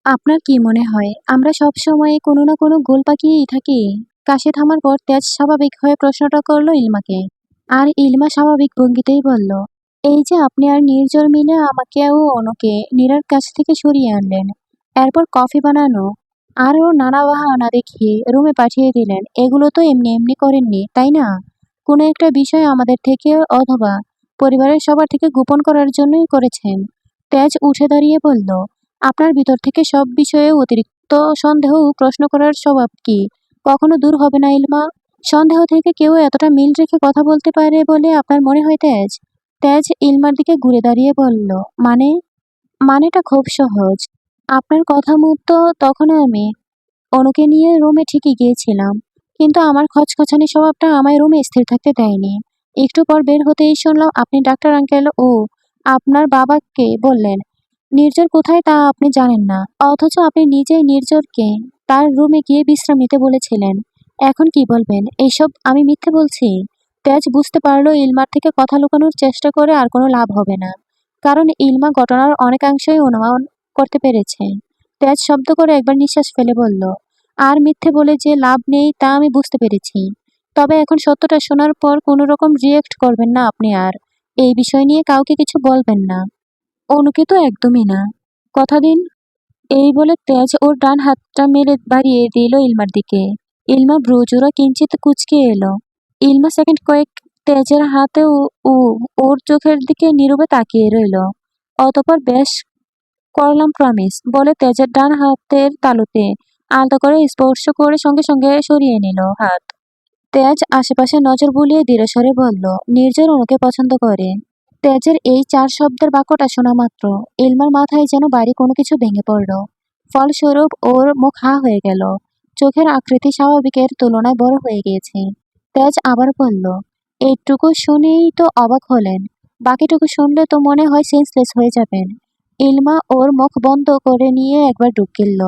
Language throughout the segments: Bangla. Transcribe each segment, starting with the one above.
আপনার কি মনে হয় আমরা সবসময় কোনো না কোনো গোল পাকিয়েই থাকি? কাশি থামার পর তেজ স্বাভাবিক হয়ে প্রশ্নটা করলো ইলমাকে। আর ইলমা স্বাভাবিক ভঙ্গিতেই বলল, এই যে আপনি আর নির্ঝর মিলে আমাকে ও অনুকে নীরার কাছ থেকে সরিয়ে আনলেন। এরপর কফি বানানো আরও নানা বাহানা দেখিয়ে রুমে পাঠিয়ে দিলেন। এগুলো তো এমনি এমনি করেননি, তাই না? কোনো একটা বিষয় আমাদের থেকে অথবা পরিবারের সবার থেকে গোপন করার জন্যই করেছেন। তেজ উঠে দাঁড়িয়ে বলল, আপনার ভিতর থেকে সব বিষয়ে অতিরিক্ত সন্দেহ ও প্রশ্ন করার স্বভাব কি কখনো দূর হবে না ইলমা? সন্দেহ থেকে কেউ এতটা মিল রেখে কথা বলতে পারে বলে আপনার মনে হয় তেজ? তেজ ইলমার দিকে ঘুরে দাঁড়িয়ে বলল, মানে? মানেটা খুব সহজ। আপনার কথা মতো তখন আমি অনুকে নিয়ে রুমে ঠিকই গিয়েছিলাম। কিন্তু আমার খচখচানি স্বভাবটা আমায় রুমে স্থির থাকতে দেয়নি। একটু পর বের হতেই শুনলাম আপনি ডাক্তার আঙ্কেল ও আপনার বাবাকে বললেন নির্ঝর কোথায় তা আপনি জানেন না। অথচ আপনি নিজেই নির্ঝরকে তার রুমে গিয়ে বিশ্রাম নিতে বলেছিলেন। এখন কি বলবেন? এইসব আমি মিথ্যে বলছি? তেজ বুঝতে পারলো ইলমার থেকে কথা লুকানোর চেষ্টা করে আর কোনো লাভ হবে না। কারণ ইলমা ঘটনার অনেকাংশই অনুমান করতে পেরেছে। তেজ শব্দ করে একবার নিঃশ্বাস ফেলে বলল, আর মিথ্যে বলে যে লাভ নেই তা আমি বুঝতে পেরেছি। তবে এখন সত্যটা শোনার পর কোনো রকম রিয়েক্ট করবেন না আপনি আর। এই বিষয় নিয়ে কাউকে কিছু বলবেন না। অনুকে তো একদমই না। কথা দিন। এই বলে তেজ ওর ডান হাতটা মেলে বাড়িয়ে দিল ইলমার দিকে। ইলমা ভ্রুজোড়া কিঞ্চিত কুঁচকে এলো। ইলমা সেকেন্ড কয়েক তেজের হাতে ওর চোখের দিকে নীরবে তাকিয়ে রইল। অতঃপর বেশ করলাম প্রমিস বলে তেজের ডান হাতের তালুতে আলতো করে স্পর্শ করে সঙ্গে সঙ্গে সরিয়ে নিল হাত। তেজ আশেপাশে নজর বুলিয়ে ধীরে স্বরে বলল, নির্ঝর অনুকে পছন্দ করে। তেজের এই ৪ শব্দের বাক্যটা শোনা মাত্র ইলমার মাথায় যেন ভারী কোনো কিছু ভেঙে পড়ল। ফলস্বরূপ ওর মুখ হা হয়ে গেল। চোখের আকৃতি স্বাভাবিকের তুলনায় বড় হয়ে গিয়েছে। তেজ আবার বলল, এইটুকু শুনেই তো অবাক হলেন। বাকিটুকু শুনলে তো মনে হয় সেন্সলেস হয়ে যাবেন। ইলমা ওর মুখ বন্ধ করে নিয়ে একবার ঢুক গেল।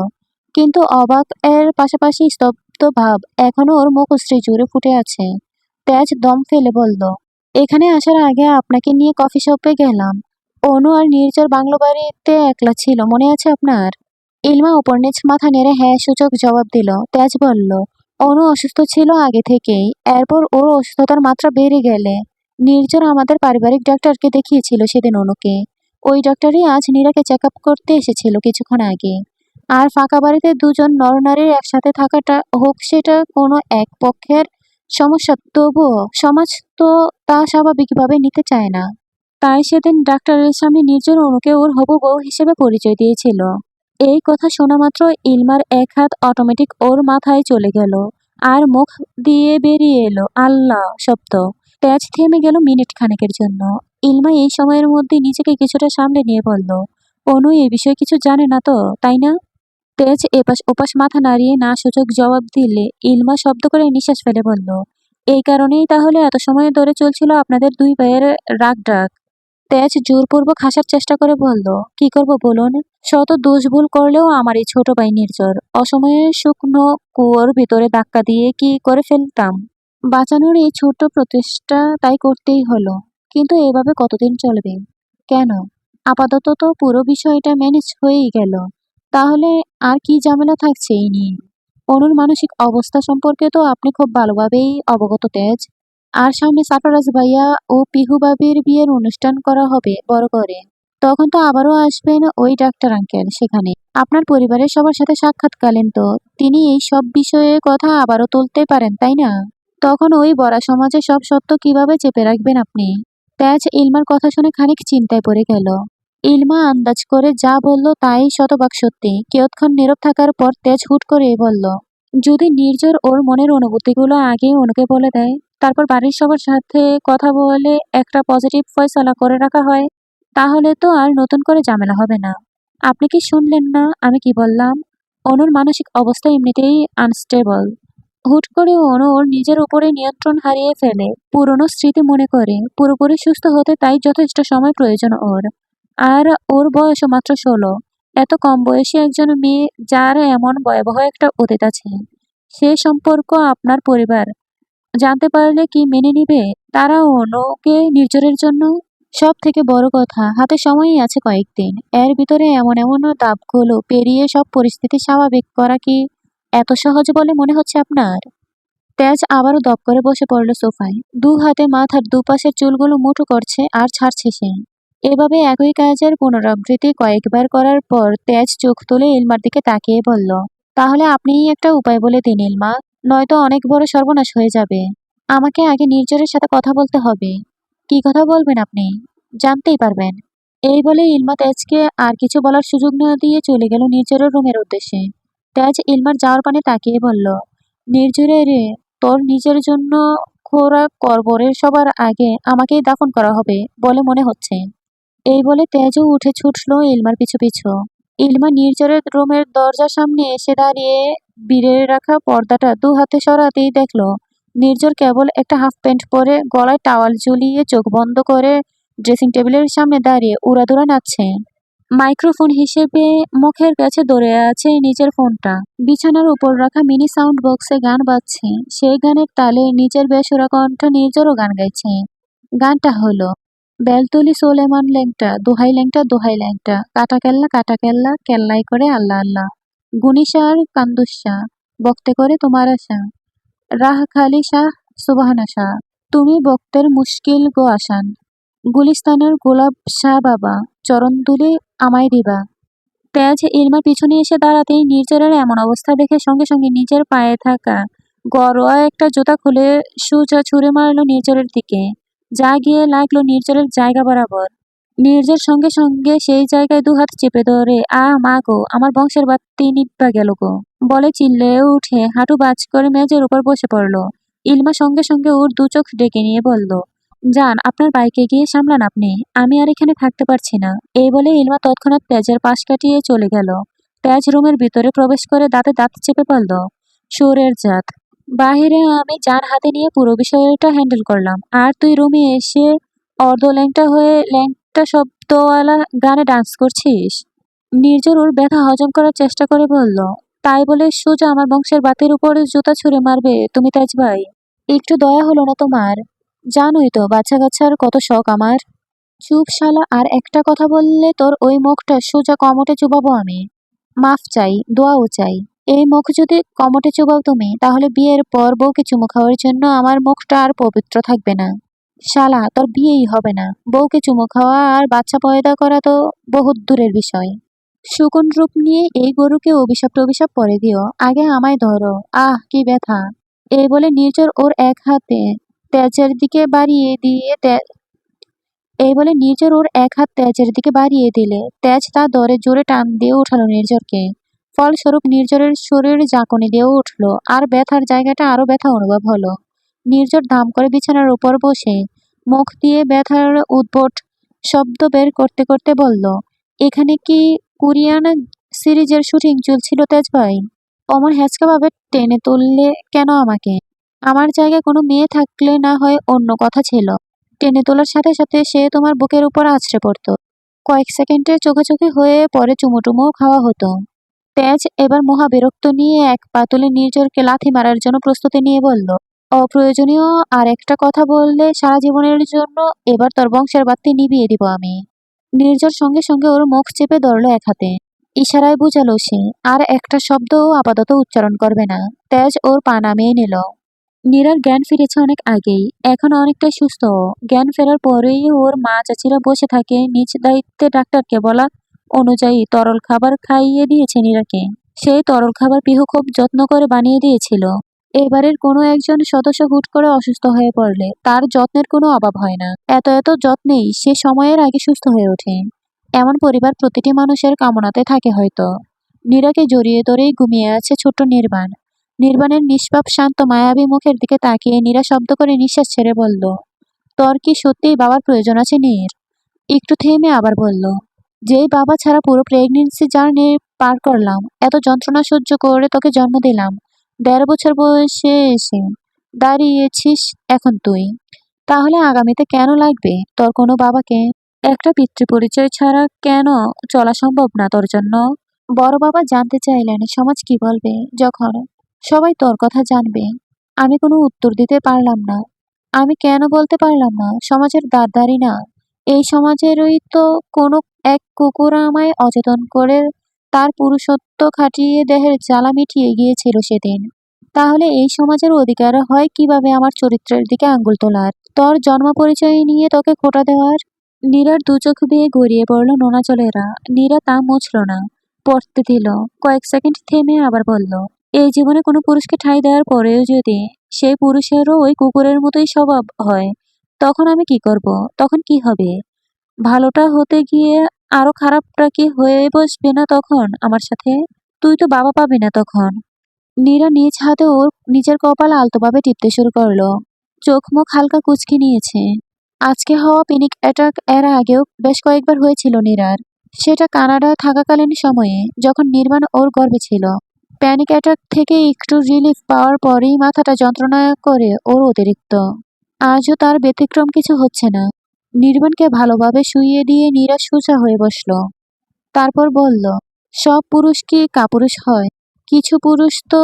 কিন্তু অবাক এর পাশাপাশি স্তব্ধ ভাব এখনো ওর মুখশ্রী জুড়ে ফুটে আছে। তেজ দম ফেলে বলল, এখানে আসার আগে আপনাকে নিয়ে কফি শপে গেলাম। অনু আর নির্ঝর বাংলো বাড়িতে একলা ছিল, মনে আছে আপনার? ইলমা উপর নিচ মাথা নেড়ে হ্যাঁ সূচক জবাব দিল। তেজ বলল, অনু অসুস্থ ছিল আগে থেকেই। এরপর ওর অসুস্থতার মাত্রা বেড়ে গেলে নির্ঝর আমাদের পারিবারিক ডাক্তারকে দেখিয়েছিল সেদিন অনুকে। ওই ডাক্তারই আজ নীরাকে চেক আপ করতে এসেছিল কিছুক্ষণ আগে। আর ফাঁকা বাড়িতে দুজন নরনারীর একসাথে থাকাটা হোক সেটা কোনো এক পক্ষের সমস্যা, তবুও সমাজ তো তা স্বাভাবিকভাবে নিতে চায় না। তাই সেদিন ডাক্তারের সামনে নির্জন অনুকে ওর হবু বউ হিসেবে পরিচয় দিয়েছিল। এই কথা শোনা মাত্র ইলমার এক হাত অটোমেটিক ওর মাথায় চলে গেল আর মুখ দিয়ে বেরিয়ে এলো আল্লাহ শব্দ। তেজ থেমে গেল মিনিট খানেকের জন্য। ইলমা এই সময়ের মধ্যে নিজেকে কিছুটা সামলে নিয়ে বলল, অনু এই বিষয়ে কিছু জানে না তো, তাই না? তেজ এপাশ ওপাশ মাথা নাড়িয়ে না সূচক জবাব দিলে ইলমা শব্দ করে নিঃশ্বাস ফেলে বলল, এই কারণেই তাহলে এত সময় ধরে চলছিল আপনাদের দুই ভাইয়ের রাগ ডাক? তেজ জোরপূর্বক হাসার চেষ্টা করে বলল, কি করব বলুন? শত দোষ ভুল করলেও আমার এই ছোট ভাই নির্ঝর অসময়ে শুকনো কুয়োর ভিতরে ধাক্কা দিয়ে কি করে ফেলতাম। বাঁচানোর এই ছোট্ট প্রচেষ্টা তাই করতেই হলো। কিন্তু এভাবে কতদিন চলবে? কেন? আপাতত তো পুরো বিষয়টা ম্যানেজ হয়েই গেল। তাহলে আর কি ঝামেলা থাকছে এই নিয়ে? অনুর মানসিক অবস্থা সম্পর্কে তো আপনি খুব ভালোভাবেই অবগত তেজ। আর সামনে সাফারাজ ভাইয়া ও পিহু ভাবির বিয়ের অনুষ্ঠান করা হবে বড় করে। তখন তো আবারও আসবেন ওই ডাক্তার আঙ্কেল সেখানে। আপনার পরিবারের সবার সাথে সাক্ষাৎকালীন তো তিনি এই সব বিষয়ে কথা আবারও তুলতে পারেন, তাই না? তখন ওই বড়া সমাজে সব সত্য কিভাবে চেপে রাখবেন আপনি? তেজ ইলমার কথা শুনে খানিক চিন্তায় পড়ে গেল। ইলমা আন্দাজ করে যা বলল তাই শতভাগ সত্যি। কিয়ৎক্ষণ নীরব থাকার পর তেজ হুট করে বলল, যদি নির্ঝর ওর মনের অনুভূতিগুলো আগেই অনুকে বলে দেয়, তারপর বাড়ির সবার সাথে কথা বলে একটা পজিটিভ ফয়সালা করে রাখা হয়, তাহলে তো আর নতুন করে ঝামেলা হবে না। আপনি কি শুনলেন না আমি কি বললাম? অনুর মানসিক অবস্থা এমনিতেই আনস্টেবল। হুট করে অনু ওর নিজের উপরে নিয়ন্ত্রণ হারিয়ে ফেলে পুরনো স্মৃতি মনে করে পুরোপুরি সুস্থ হতে তাই যথেষ্ট সময় প্রয়োজন ওর। আর ওর বয়সও মাত্র ১৬। এত কম বয়সী একজন মেয়ে যার এমন ভয়াবহ একটা অতীত আছে, সে সম্পর্ক আপনার পরিবার জানতে পারলে কি মেনে নিবে? তারা অনুকে নির্ঝরের জন্য সব থেকে বড় কথা, হাতে সময়ই আছে কয়েকদিন। এর ভিতরে এমন এমন ধাপগুলো পেরিয়ে সব পরিস্থিতি স্বাভাবিক করা কি এত সহজ বলে মনে হচ্ছে আপনার? তেজ আবারও দপ করে বসে পড়ল সোফায়। দু হাতে মাথার দুপাশের চুলগুলো মুঠো করছে আর ছাড়ছে সে। এভাবে একই কাজের পুনরাবৃত্তি কয়েকবার করার পর তেজ চোখ তুলে ইলমার দিকে তাকিয়ে বলল, তাহলে আপনিই একটা উপায় বলে দিন ইলমা, নয়তো অনেক বড় সর্বনাশ হয়ে যাবে। আমাকে আগে নির্জরের সাথে কথা বলতে হবে। কি কথা বলবেন আপনি? জানতেই পারবেন। এই বলে ইলমা তেজকে আর কিছু বলার সুযোগ না দিয়ে চলে গেল নির্জরের রুমের উদ্দেশ্যে। তেজ ইলমার যাওয়ার পানে তাকিয়ে বলল, নির্জরে রে, তোর নিজের জন্য খোরা করবরে সবার আগে আমাকেই দাফন করা হবে বলে মনে হচ্ছে। এই বলে তেজও উঠে ছুটল ইলমার পিছু পিছু। ইলমা নির্জরের রুমের দরজার সামনে এসে দাঁড়িয়ে বিড়ে রাখা পর্দাটা দু হাতে সরাতেই দেখল নির্জর কেবল একটা হাফ প্যান্ট পরে গলায় টাওয়াল ঝুলিয়ে চোখ বন্ধ করে ড্রেসিং টেবিলের সামনে দাঁড়িয়ে উড়াদুরা নাচছে। মাইক্রোফোন হিসেবে মুখের কাছে ধরে আছে নিজের ফোনটা। বিছানার উপর রাখা মিনি সাউন্ড বক্সে গান বাজছে। সেই গানের তালে নিজের বেসুরা কণ্ঠ নির্জরও গান গাইছে। গানটা হলো, বেলতলি সোলেমান ল্যাংটা, দোহাই ল্যাংটা, কাটা কেল্লা, কেল্লাই করে আল্লাহ আল্লাহ, গুনিশা আর কান্দুসা, বক্তে করে তোমার আশা, রাহ খালি শাহ, সুবহানা শাহ, তুমি বক্তের মুশকিল গো আসান, গুলিস্তানের গোলাপ শাহ বাবা, চরণ দুলি আমায় দিবা। তেজ ইলমার পিছনে এসে দাঁড়াতেই নির্জরের এমন অবস্থা দেখে সঙ্গে সঙ্গে নিজের পায়ে থাকা গরোয়া একটা জুতা খুলে সোজা ছুঁড়ে মারল নির্জরের দিকে, যা গিয়ে লাগলো নির্জরের জায়গা বরাবর। নির্জর সঙ্গে সঙ্গে সেই জায়গায় দুহাত চেপে ধরে, মা গো, আমার বংশের বাতি নিব্বা গেল গো বলে চিল্লে উঠে হাঁটু বাজ করে মেঝের উপর বসে পড়ল। ইলমা সঙ্গে সঙ্গে ওর দু চোখ ডেকে নিয়ে বলল, যান, আপনার বাইকে গিয়ে সামলান আপনি, আমি আর এখানে থাকতে পারছি না। এই বলে ইলমা তৎক্ষণাৎ তেজের পাশ কাটিয়ে চলে গেল। তেজ রুমের ভিতরে প্রবেশ করে দাঁতে দাঁত চেপে বলল, সুরের জাত, বাহিরে আমি যান হাতে নিয়ে পুরো বিষয়টা হ্যান্ডেল করলাম, আর তুই রুমে এসে অর্ধ ল্যাংটা হয়ে ল্যাংটা শব্দওয়ালা গানে ডান্স করছিস। নির্জর ওর ব্যথা হজম করার চেষ্টা করে বলল, তাই বলে সোজা আমার বংশের বাতির উপরে জুতা ছুঁড়ে মারবে তুমি তেজ ভাই? একটু দয়া হলো না তোমার? জানোই তো বাচ্চা কাচ্চার কত শখ আমার। চুপ শালা, আর একটা কথা বললে তোর ওই মুখটা সোজা কমটে চুবাবো আমি। মাফ চাই, দোয়াও চাই। এই মুখ যদি কমটে চুবাও তুমি, তাহলে বিয়ের পর বউকে চুমু খাওয়ার জন্য আমার মুখটা আর পবিত্র থাকবে না। শালা, তোর বিয়েই হবে না, বউকে চুমু খাওয়া আর বাচ্চা পয়দা করা তো বহুত দূরের বিষয়। শকুন রূপ নিয়ে এই গরুকে অভিশাপ টভিশাপ পরে দিও, আগে আমায় ধরো। আহ, কি ব্যথা। এই বলে নির্জর ওর এক হাতে তেজের দিকে বাড়িয়ে দিয়ে এই বলে নির্জর ওর এক হাত তেজের দিকে বাড়িয়ে দিলে তেজ তা ধরে জোরে টান দিয়ে উঠালো নির্জরকে। ফলস্বরূপ নির্জরের শরীর ঝাঁকুনি দিয়ে উঠল, আর ব্যথার জায়গাটা আরো ব্যথা অনুভব হলো। নির্জর ধাম করে বিছানার উপর বসে মুখ দিয়ে ব্যথার উদ্ভট শব্দ বের করতে করতে বলল, এখানে কি কোরিয়ান সিরিজের শুটিং চলছিল তেজ ভাই? অমন হ্যাঁচকা ভাবে টেনে তুললে কেন আমাকে? আমার জায়গায় কোনো মেয়ে থাকলে না হয় অন্য কথা ছিল। টেনে তোলার সাথে সাথে সে তোমার বুকের উপর আছড়ে পড়তো। কয়েক সেকেন্ডের চোখাচোখি হয়ে পরে চুমুটুমুও খাওয়া হতো। তেজ এবার মহা বিরক্ত নিয়ে এক পা তুলে নির্জরকে লাথি মারার জন্য প্রস্তুতি নিয়ে বলল, অপ্রয়োজনীয় আর একটা কথা বললে সারা জীবনের জন্য এবার তোর বংশের বাতি নিভিয়ে দিব আমি। নির্জর সঙ্গে সঙ্গে ওর মুখ চেপে ধরল এক হাতে। ইশারায় বুঝালো সে আর একটা শব্দও আপাতত উচ্চারণ করবে না। তেজ ওর পা নামিয়ে নিল। নীরার জ্ঞান ফিরেছে অনেক আগেই, এখন অনেকটাই সুস্থ ও। জ্ঞান ফেরার পরেই ওর মা চাচিরা বসে থাকে নিজ দায়িত্বে ডাক্তারকে বলা অনুযায়ী তরল খাবার খাইয়ে দিয়েছে নীরাকে। সেই তরল খাবার পিহু খুব যত্ন করে বানিয়ে দিয়েছিল। এবারের কোনো একজন সদস্য হুট করে অসুস্থ হয়ে পড়লে তার যত্নের কোনো অভাব হয় না। এত এত যত্নেই সে সময়ের আগে সুস্থ হয়ে ওঠে। এমন পরিবার প্রতিটি মানুষের কামনাতে থাকে হয়তো। নীরাকে জড়িয়ে ধরেই ঘুমিয়ে আছে ছোট্ট নির্বাণ। নির্বাণের নিষ্পাপ শান্ত মায়াবী মুখের দিকে তাকিয়ে নীরা শব্দ করে নিঃশ্বাস ছেড়ে বলল, তোর কি সত্যিই বাবার প্রয়োজন আছে নীর? একটু থেমে আবার বলল, যেই বাবা ছাড়া পুরো প্রেগনেন্সি জার্নি পার করলাম, এত যন্ত্রণা সহ্য করে তোকে জন্ম দিলাম, ১.৫ বছর বয়সে এসে দাঁড়িয়েছিস এখন তুই। তাহলে আগামীতে কেন লাগবে তোর কোনো বাবাকে? একটা পিতৃ পরিচয় ছাড়া কেন চলা সম্ভব না তোর জন্য? বড় বাবা জানতে চাইলেন সমাজ কি বলবে যখন সবাই তোর কথা জানবে। আমি কোনো উত্তর দিতে পারলাম না। আমি কেন বলতে পারলাম না? সমাজের দাঁড়দারি না। এই সমাজেরই তো কোনো এক কুকুর আমায় অচেতন করে তার পুরুষত্ব খাটিয়ে দেহের জ্বালা মিটিয়ে গিয়েছিল সেদিন। তাহলে এই সমাজের অধিকার হয় কিভাবে আমার চরিত্রের দিকে আঙ্গুল তোলার, তোর জন্ম পরিচয় নিয়ে তোকে খোঁটা দেওয়ার? নীরার দু চোখ বেয়ে গড়িয়ে পড়ল নোনা জলেরা। নীরা তা মুছল না, পড়তে দিল। কয়েক সেকেন্ড থেমে আবার বলল, এই জীবনে কোনো পুরুষকে ঠাঁই দেওয়ার পরেও যদি সেই পুরুষেরও ওই কুকুরের মতোই স্বভাব হয়, তখন আমি কি করব? তখন কি হবে? ভালোটা হতে গিয়ে আরো খারাপটা কি হয়ে বসবে না তখন আমার সাথে? তুই তো বাবা পাবি না তখন। নীরা নিজ হাতে ওর নিজের কপাল আলতোভাবে টিপতে শুরু করলো। চোখ মুখ হালকা কুঁচকে নিয়েছে। আজকে হওয়া প্যানিক অ্যাটাক এর আগেও বেশ কয়েকবার হয়েছিল নীরার। সেটা কানাডায় থাকাকালীন সময়ে, যখন নির্বাণ ওর গর্ভে ছিল। প্যানিক অ্যাটাক থেকে একটু রিলিফ পাওয়ার পরেই মাথাটা যন্ত্রণা করে ওর অতিরিক্ত। আজও তার ব্যতিক্রম কিছু হচ্ছে না। নির্বাণকে ভালোভাবে শুইয়ে দিয়ে নীরা সোজা হয়ে বসল। তারপর বলল, সব পুরুষ কি কাপুরুষ হয়? কিছু পুরুষ তো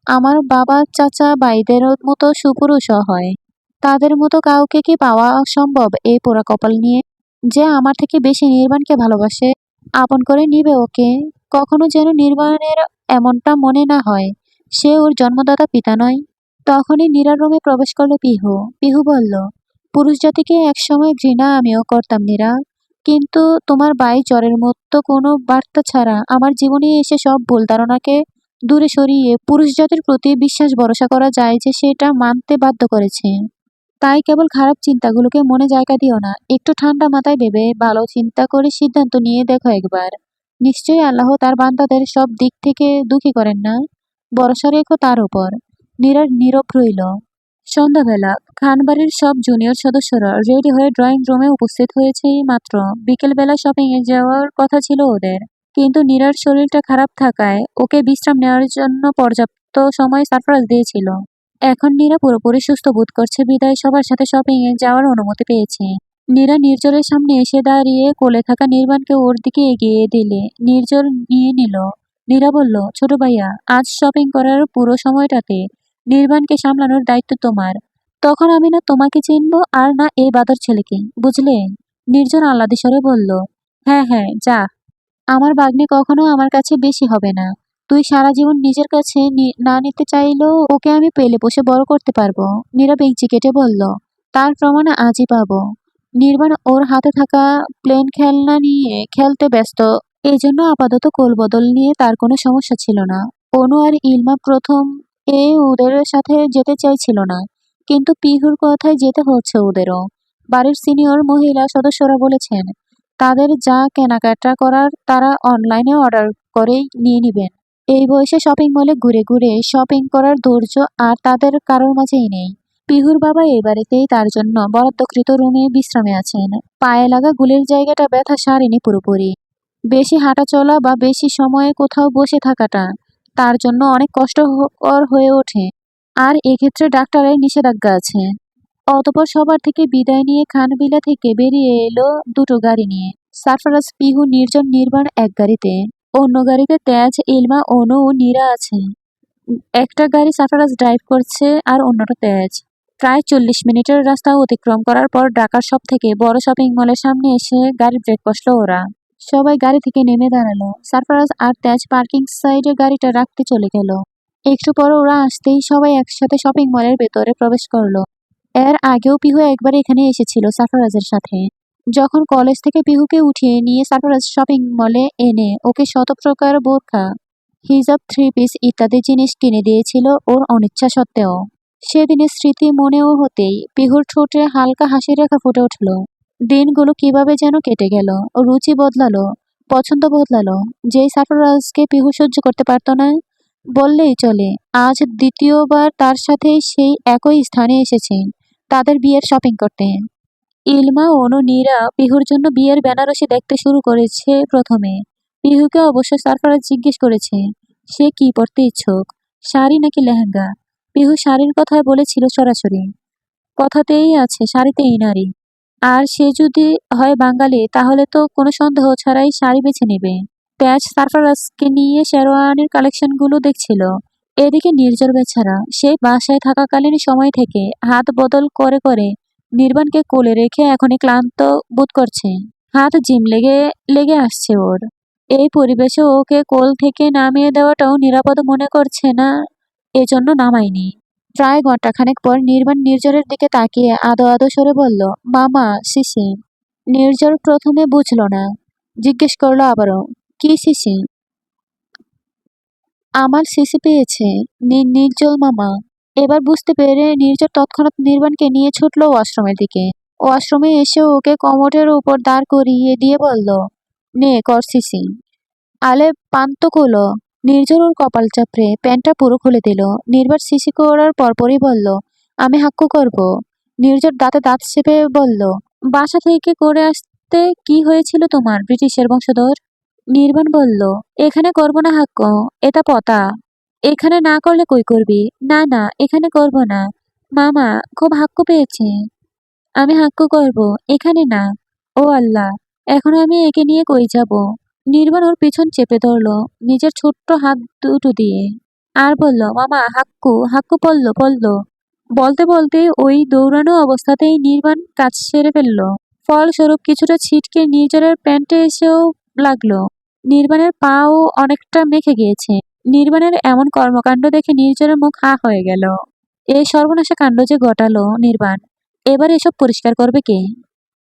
আমার বাবা চাচা ভাইদের মতো সুপুরুষও হয়। তাদের মতো কাউকে কি পাওয়া সম্ভব এই পোড়া কপাল নিয়ে, যে আমার থেকে বেশি নির্বাণকে ভালোবাসে, আপন করে নিবে ওকে? কখনো যেন নির্বাণের এমনটা মনে না হয় সে ওর জন্মদাতা পিতা নয়। তখনই নীরার রুমে প্রবেশ করলো পিহু। পিহু বলল, পুরুষ জাতিকে একসময় ঘৃণা আমিও করতাম নীরা, কিন্তু তোমার ভাই জ্বরের মতো কোনো বার্তা ছাড়া আমার জীবনে এসে সব ভুল ধারণাকে দূরে সরিয়ে পুরুষ জাতির প্রতি বিশ্বাস ভরসা করা যায় যে সেটা মানতে বাধ্য করেছে। তাই কেবল খারাপ চিন্তাগুলোকে মনে জায়গা দিও না। একটু ঠান্ডা মাথায় ভেবে ভালো চিন্তা করে সিদ্ধান্ত নিয়ে দেখো একবার। নিশ্চয়ই আল্লাহ তার বান্দাদের সব দিক থেকে দুঃখী করেন না। ভরসা রেখো তার উপর। নীরব নীরব রইল। সন্ধ্যাবেলা খানবাড়ির সব জুনিয়র সদস্যরা রেডি হয়ে ড্রয়িং রুমে উপস্থিত হয়েছে এই মাত্র। বিকেলবেলা শপিং এ যাওয়ার কথা ছিল ওদের, কিন্তু নীরার শরীরটা খারাপ থাকায় ওকে বিশ্রাম নেওয়ার জন্য পর্যাপ্ত সময় সারফরাজ দিয়েছিল। এখন নীরা পুরোপুরি সুস্থ বোধ করছে বিদায় সবার সাথে শপিং এ যাওয়ার অনুমতি পেয়েছে। নীরা নির্জরের সামনে এসে দাঁড়িয়ে কোলে থাকা নির্বাণকে ওর দিকে এগিয়ে দিলে নির্জর নিয়ে নিল। নীরা বলল, ছোট ভাইয়া, আজ শপিং করার পুরো সময়টাতে নির্বাণকে সামলানোর দায়িত্ব তোমার। তখন আমি না তোমাকে চিনবো আর না এই বাদর ছেলেকে, বুঝলে? নির্জন আহ্লাদে স্বরে বলল, হ্যাঁ হ্যাঁ, যা। আমার ভাগ্নে কখনো আমার কাছে বেশি হবে না। তুই সারা জীবন নিজের কাছে না নিতে চাইলেও ওকে আমি পেলে বসে বড় করতে পারবো। নীরা বেঞ্চি কেটে বলল, তার প্রমাণ আজই পাবো। নির্বাণ ওর হাতে থাকা প্লেন খেলনা নিয়ে খেলতে ব্যস্ত, এই জন্য আপাতত কোলবদল নিয়ে তার কোনো সমস্যা ছিল না। অনু আর ইলমা প্রথম ওদের সাথে যেতে চাইছিল না, কিন্তু পিহুর কথায় যেতে হচ্ছে ওদেরও। বাড়ির সিনিয়র মহিলা সদস্যরা বলেছেন তাদের যা কেনাকাটা করার তারা অনলাইনে অর্ডার করেই নিয়ে নিবেন। এই বয়সে শপিং মলে ঘুরে ঘুরে শপিং করার ধৈর্য আর তাদের কারোর মাঝেই নেই। পিহুর বাবা এই বাড়িতেই তার জন্য বরাদ্দকৃত রুমে বিশ্রামে আছেন। পায়ে লাগা গুলির জায়গাটা ব্যথা সারেনি পুরোপুরি। বেশি হাঁটাচলা বা বেশি সময়ে কোথাও বসে থাকাটা তার জন্য অনেক কষ্টকর হয়ে ওঠে, আর এক্ষেত্রে ডাক্তারের নিষেধাজ্ঞা আছে। অতঃপর সবার থেকে বিদায় নিয়ে খানবিলা থেকে বেরিয়ে এলো দুটো গাড়ি নিয়ে। সারফারাজ, পিহু, নির্জন, নির্বাণ এক গাড়িতে। অন্য গাড়িতে তেজ, ইলমা, অনু ও নীরা আছে। একটা গাড়ি সারফারাজ ড্রাইভ করছে আর অন্যটা তেজ। প্রায় 40 মিনিটের রাস্তা অতিক্রম করার পর ঢাকার সব থেকে বড় শপিং মলের সামনে এসে গাড়ি ব্রেক কষল ওরা। সবাই গাড়ি থেকে নেমে দাঁড়ালো। সারফারাজ আর তেজ পার্কিং সাইডে গাড়িটা রাখতে চলে গেল। একটু পর ওরা আসতেই সবাই একসাথে শপিং মলের ভেতরে প্রবেশ করলো। এর আগেও পিহু একবার এখানে এসেছিল সারফারাজের সাথে। যখন কলেজ থেকে পিহুকে উঠিয়ে নিয়ে সারফারাজ শপিং মলে এনে ওকে শত প্রকার বোরকা, হিজাব, থ্রি পিস ইত্যাদি জিনিস কিনে দিয়েছিল ওর অনিচ্ছা সত্ত্বেও। সেদিনের স্মৃতি মনেও হতেই পিহুর ঠোঁটে হালকা হাসির রেখা ফুটে উঠল। দিনগুলো কিভাবে যেন কেটে গেল। রুচি বদলালো, পছন্দ বদলালো। যেই সারফারাজকে পিহু সহ্য করতে পারত না বললেই চলে, আজ দ্বিতীয়বার তার সাথে সেই একই স্থানে এসেছে তাদের বিয়ের শপিং করতে। ইলমা, অনু, নীরা পিহুর জন্য বিয়ের বেনারসি দেখতে শুরু করেছে প্রথমে। পিহুকে অবশ্য সারফারাজ জিজ্ঞেস করেছে সে কি পরতে ইচ্ছুক, শাড়ি নাকি লেহেঙ্গা। পিহু শাড়ির কথায় বলেছিল সরাসরি। কথাতেই আছে শাড়িতেই নারী। আর সে যদি হয় বাঙালি তাহলে তো কোনো সন্দেহ ছাড়াই শাড়ি বেছে নেবে। তেজ সারফারাজকে নিয়ে শেরওয়ানির কালেকশনগুলো দেখছিল। এদিকে নির্ঝর বেচারা, সে বাসায় থাকাকালীন সময় থেকে হাত বদল করে করে নির্বাণকে কোলে রেখে এখনই ক্লান্ত বোধ করছে। হাত জিম লেগে লেগে আসছে ওর। এই পরিবেশে ওকে কোল থেকে নামিয়ে দেওয়াটাও নিরাপদ মনে করছে না, এজন্য নামায়নি। প্রায় ঘন্টাখানেক পর নির্বাণ নির্ঝরের দিকে তাকিয়ে আদো আদো স্বরে বলল, মামা, শিশি। নির্ঝর প্রথমে বুঝল না, জিজ্ঞেস করলো আবারও, কি শিশি? আমার শিশি পেয়েছে, নির্ঝর মামা। এবার বুঝতে পেরে নির্ঝর তৎক্ষণাৎ নির্বাণকে নিয়ে ছুটল ওয়াশরুমের দিকে। ওয়াশরুমে এসে ওকে কমোডের উপর দাঁড় করিয়ে দিয়ে বলল, নে কর শিশি। আলে পান্ত খোলো। নির্ঝর ওর কপাল চাপড়ে প্যান্টটা পুরো খুলে দিল। নির্বাণ শিশি করার পরপরই বলল, আমি হাক্কু করব। নির্ঝর দাঁতে দাঁত চেপে বলল, বাসা থেকে করে আসতে কি হয়েছিল তোমার, ব্রিটিশের বংশধর? নির্বাণ বলল, এখানে করব না হাক্কু, এটা পতা। এখানে না করলে কই করবি? না না, এখানে করব না। মামা, খুব হাক্কু পেয়েছে। আমি হাক্কু করব, এখানে না। ও আল্লাহ, এখন আমি একে নিয়ে কই যাব? নির্বাণ ওর পিছন চেপে ধরল নিজের ছোট্ট হাত দুটো দিয়ে, আর বলল, মামা হাক্কু, হাক্কু পড়ল পড়ল। বলতে বলতে ওই দৌড়ানো অবস্থাতেই নির্বাণ কাজ সেরে ফেলল। ফলস্বরূপ কিছুটা ছিটকে নির্ঝরের প্যান্টে এসেও লাগলো। নির্বাণের পাও অনেকটা মেখে গিয়েছে। নির্বাণের এমন কর্মকাণ্ড দেখে নির্ঝরের মুখ হা হয়ে গেল। এই সর্বনাশা কাণ্ড যে ঘটালো নির্বাণ, এবার এসব পরিষ্কার করবে কে?